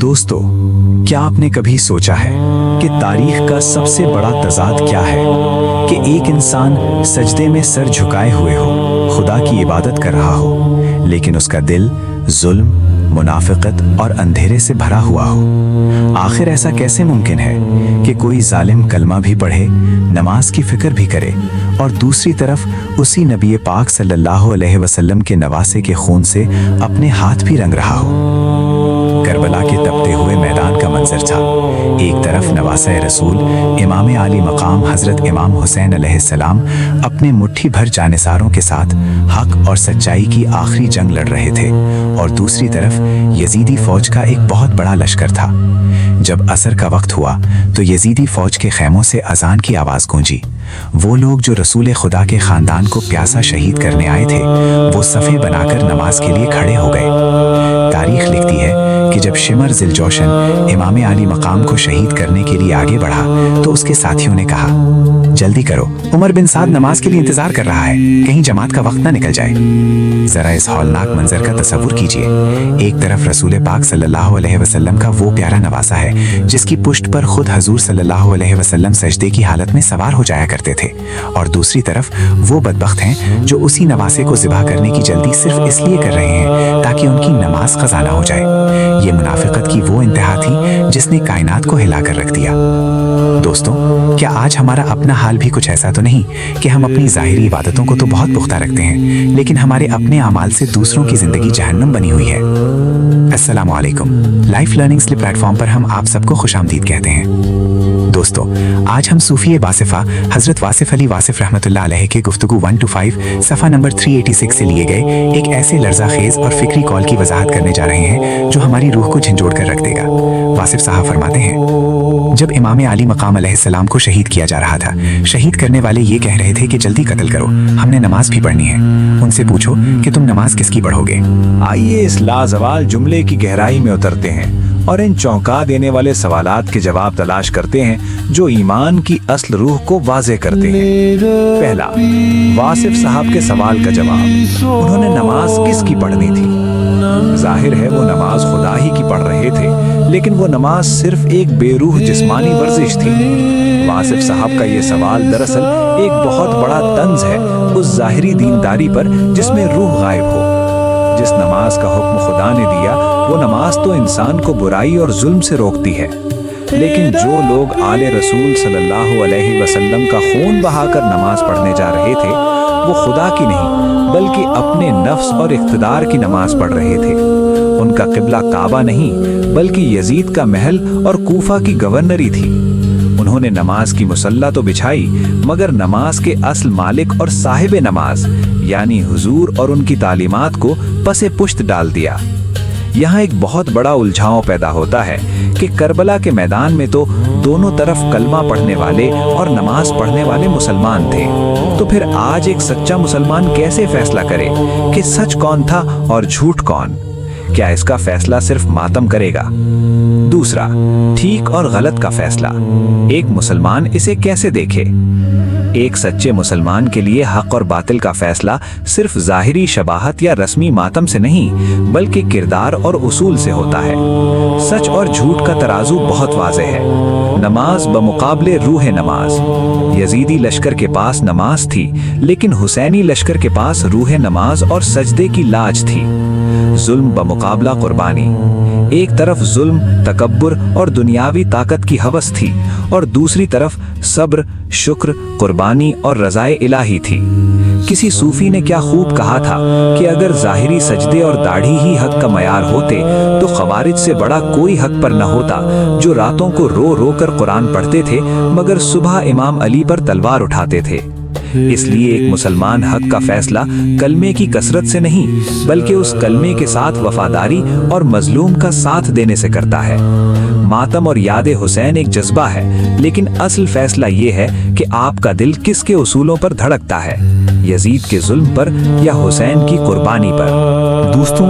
दोस्तों, क्या आपने कभी सोचा है कि तारीख का सबसे बड़ा तजाद क्या है कि एक इंसान सजदे में सर झुकाए हुए हो, खुदा की इबादत कर रहा हो, लेकिन उसका दिल जुल्म, मुनाफिकत और अंधेरे से भरा हुआ हो। आखिर ऐसा कैसे मुमकिन है कि कोई जालिम कलमा भी पढ़े, नमाज की फिक्र भी करे और दूसरी तरफ उसी नबी पाक सल्लल्लाहु अलैहि वसल्लम के नवासे के खून से अपने हाथ भी रंग रहा हो। करबला के तपते हुए मैदान का मंजर था। एक तरफ नवासे रसूल इमाम आली मकाम हजरत इमाम हुसैन अलैहिस्सलाम अपने मुट्ठी भर जानिसारों के साथ हक और सच्चाई की आखिरी जंग लड़ रहे थे और दूसरी तरफ यजीदी फौज का एक बहुत बड़ा लश्कर था। जब असर का वक्त हुआ तो यजीदी फौज के खैमों से अजान की आवाज गूंजी। वो लोग जो रसूल खुदा के खानदान को प्यासा शहीद करने आए थे, वो सफ़े बनाकर नमाज के लिए खड़े हो गए। तारीख लिखती है कि जब शिमर जिलजोशन इमाम आली मकाम को शहीद करने के लिए आगे बढ़ा तो उसके साथियों ने कहा, जल्दी करो, उमर बिन साद नमाज के लिए इंतजार कर रहा है, कहीं जमात का वक्त ना निकल जाए। जरा इस हौलनाक मंजर का तसव्वुर कीजिए। एक तरफ रसूल पाक सल्लल्लाहु अलैहि वसल्लम का वो प्यारा नवासा है जिसकी पुष्ट पर खुद हजूर सल्लल्लाहु अलैहि वसल्लम सजदे की हालत में सवार हो जाया करते थे, और दूसरी तरफ वो बदबख्त हैं जो उसी नवासे को ज़िबा करने की जल्दी सिर्फ इसलिए कर रहे हैं ताकि उनकी नमाज क़ज़ा ना हो जाए। ये मुनाफिकत की वो इंतहा थी जिसने कायनात को हिला कर रख दिया। दोस्तों, क्या आज हमारा अपना हाल भी कुछ ऐसा तो नहीं कि हम अपनी ज़ाहिरी इबादतों को तो बहुत पुख्ता रखते हैं, लेकिन हमारे अपने अमाल से दूसरों की ज़िंदगी जहन्नम बनी हुई है। अस्सलामु अलैकुम। लाइफ लर्निंग स्लिप प्लेटफॉर्म पर हम आप सबको खुशामदीद कहते हैं। दोस्तों, आज हम सूफी वासिफा हजरत वासिफ अली वासिफ रहमतुल्लाह अलैह के गुफ्तगू 1 to 5 सफ़ा नंबर 386 से लिए गए एक ऐसे लर्जा खेज और फिक्री कॉल की वजाहत करने जा रहे हैं जो हमारी रूह को झंझोड़ कर रख देगा। वासिफ साहब फरमाते हैं, जब इमाम आली मकाम अलैहिस्सलाम को शहीद किया जा रहा था, शहीद करने वाले ये कह रहे थे कि जल्दी कत्ल करो, हमने नमाज भी पढ़नी है। उनसे पूछो कि तुम नमाज किसकी पढ़ोगे। आइए इस लाजवाल जुमले की गहराई में उतरते हैं और इन चौंका देने वाले सवालात के जवाब तलाश करते हैं जो ईमान की असल रूह को वाज़े करते हैं। पहला, वासिफ साहब के सवाल का जवाब, उन्होंने नमाज किसकी पढ़नी थी? जाहिर है वो नमाज खुदा ही की पढ़ रहे थे, लेकिन वो नमाज सिर्फ एक बेरूह जिस्मानी वर्जिश थी। वासिफ साहब का ये सवाल दरअसल एक बहुत बड़ा तंज है उस जाहिरी दीनदारी पर जिसमें रूह गायब हो। जिस नमाज का हुक्म खुदा ने दिया वो नमाज तो इंसान को बुराई और जुल्म से रोकती है, लेकिन जो लोग आले रसूल सल्लल्लाहु अलैहि वसल्लम का खून बहाकर नमाज पढ़ने जा रहे थे, वो खुदा की नहीं बल्कि अपने नफ्स और इख्तिदार की नमाज पढ़ रहे थे। उनका किबला काबा नहीं बल्कि यजीद का महल और कूफा की गवर्नरी थी। उन्होंने नमाज की मुसल्ला तो बिछाई, मगर नमाज के असल मालिक और साहिब नमाज यानी हुजूर और उनकी तालीमात को पसे पुश्त डाल दिया। यहाँ एक बहुत बड़ा उलझाव पैदा होता है कि करबला के मैदान में तो दोनों तरफ कलमा पढ़ने वाले और नमाज पढ़ने वाले मुसलमान थे, तो फिर आज एक सच्चा मुसलमान कैसे फैसला करे कि सच कौन था और झूठ कौन? क्या इसका फैसला सिर्फ मातम करेगा? दूसरा, ठीक और गलत का फैसला एक मुसलमान इसे कैसे देखे? एक सच्चे मुसलमान के लिए हक और बातिल का फैसला सिर्फ जाहिरी शबाहत या रस्मी मातम से नहीं बल्कि किरदार और उसूल से होता है। सच और झूठ का तराजू बहुत वाज़ेह है। नमाज बमुकाबले रूह नमाज। यजीदी लश्कर के पास नमाज थी, लेकिन हुसैनी लश्कर के पास रूह नमाज और सजदे की लाज थी। जुल्म बमुकाबला कुर्बानी। एक तरफ जुल्म, तकब्बुर और दुनियावी ताकत की हवस थी और दूसरी तरफ सब्र, शुक्र, कुर्बानी और रज़ाए इलाही थी। किसी सूफी ने क्या खूब कहा था कि अगर जाहिरी सजदे और दाढ़ी ही हक का मयार होते तो खवारिज से बड़ा कोई हक पर न होता जो रातों को रो रो कर कुरान पढ़ते थे मगर सुबह इमाम अली पर तलवार उठाते थे। इसलिए एक मुसलमान हक का फैसला कलमे की कसरत से नहीं बल्कि उस कलमे के साथ वफादारी और मजलूम का साथ देने से करता है। मातम और याद हुसैन एक जज्बा है, लेकिन असल फैसला ये है कि आपका दिल किसके उसूलों पर धड़कता है, यजीद के जुल्म पर या हुसैन की कुर्बानी पर। दोस्तों,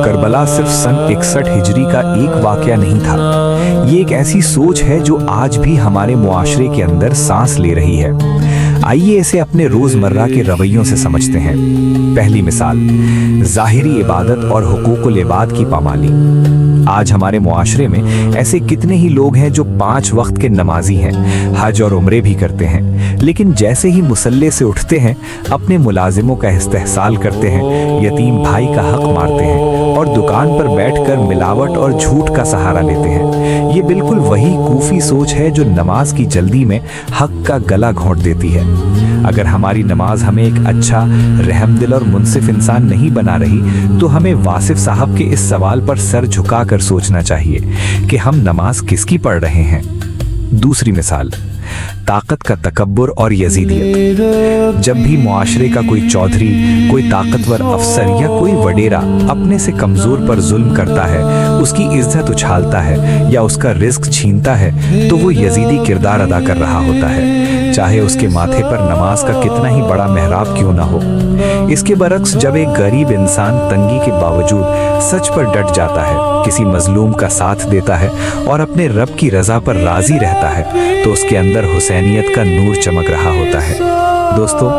करबला सिर्फ सन 61 हिजरी का एक वाकया नहीं था। ये एक ऐसी सोच है जो आज भी हमारे मुआशरे के अंदर सांस ले रही है। आइए इसे अपने रोजमर्रा के रवैयों से समझते हैं। पहली मिसाल, जाहिरी इबादत और हुकूकुल इबाद की पामाली। आज हमारे मुआशरे में ऐसे कितने ही लोग हैं जो 5 वक्त के नमाजी हैं, हज और उम्रे भी करते हैं, लेकिन जैसे ही मुसल्ले से उठते हैं अपने मुलाजिमों का इस्तेहसाल करते हैं, यतीम भाई का हक मारते हैं और दुकान पर बैठकर मिलावट और झूठ का सहारा लेते हैं। ये बिल्कुल वही कूफी सोच है जो नमाज की जल्दी में हक का गला घोंट देती है। अगर हमारी नमाज हमें एक अच्छा, रहमदिल और मुनसिफ इंसान नहीं बना रही तो हमें वासिफ साहब के इस सवाल पर सर झुकाकर सोचना चाहिए कि हम नमाज किसकी पढ़ रहे हैं। दूसरी मिसाल, ताकत का तकब्बुर और यजीदियत। जब भी मुआशरे का कोई चौधरी, कोई ताकतवर अफसर या कोई वडेरा अपने से कमजोर पर जुल्म करता है, उसकी इज्जत उछालता है या उसका रिस्क छीनता है तो वो यजीदी किरदार अदा कर रहा होता है, चाहे उसके माथे पर नमाज का कितना ही बड़ा मेहराब क्यों ना हो। इसके बरक्स जब एक गरीब इंसान तंगी के बावजूद सच पर डट जाता है, किसी मजलूम का साथ देता है और अपने रब की रजा पर राजी रहता है तो उसके अंदर हुसैनियत का नूर चमक रहा होता है। दोस्तों,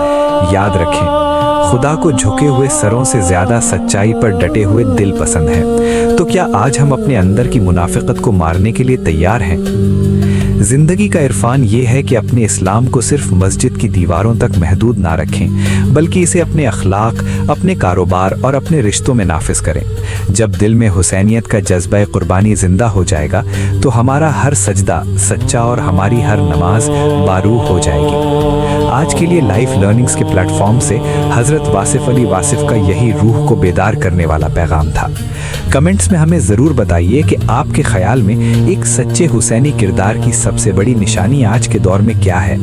याद रखें, खुदा को झुके हुए सरों से ज्यादा सच्चाई पर डटे हुए दिल पसंद है। तो क्या आज हम अपने अंदर की मुनाफिकत को मारने के लिए तैयार हैं? जिंदगी का इरफान ये है कि अपने इस्लाम को सिर्फ मस्जिद की दीवारों तक महदूद ना रखें, बल्कि इसे अपने अखलाक, अपने कारोबार और अपने रिश्तों में नाफिज करें। जब दिल में हुसैनियत का जज्बा कुर्बानी जिंदा हो जाएगा तो हमारा हर सजदा सच्चा और हमारी हर नमाज बारूह हो जाएगी। आज के लिए लाइफ लर्निंग्स के प्लेटफॉर्म से हजरत वासिफ अली वासिफ का यही रूह को बेदार करने वाला पैगाम था। कमेंट्स में हमें ज़रूर बताइए कि आपके ख्याल में एक सच्चे हुसैनी किरदार की सबसे बड़ी निशानी आज के दौर में क्या है।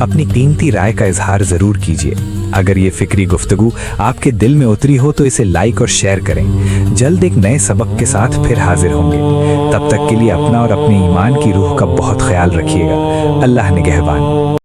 अपनी कीमती राय का इजहार ज़रूर कीजिए। अगर ये फिक्री गुफ्तगू आपके दिल में उतरी हो तो इसे लाइक और शेयर करें। जल्द एक नए सबक के साथ फिर हाजिर होंगे। तब तक के लिए अपना और अपने ईमान की रूह का बहुत ख्याल रखिएगा। अल्लाह निगहबान।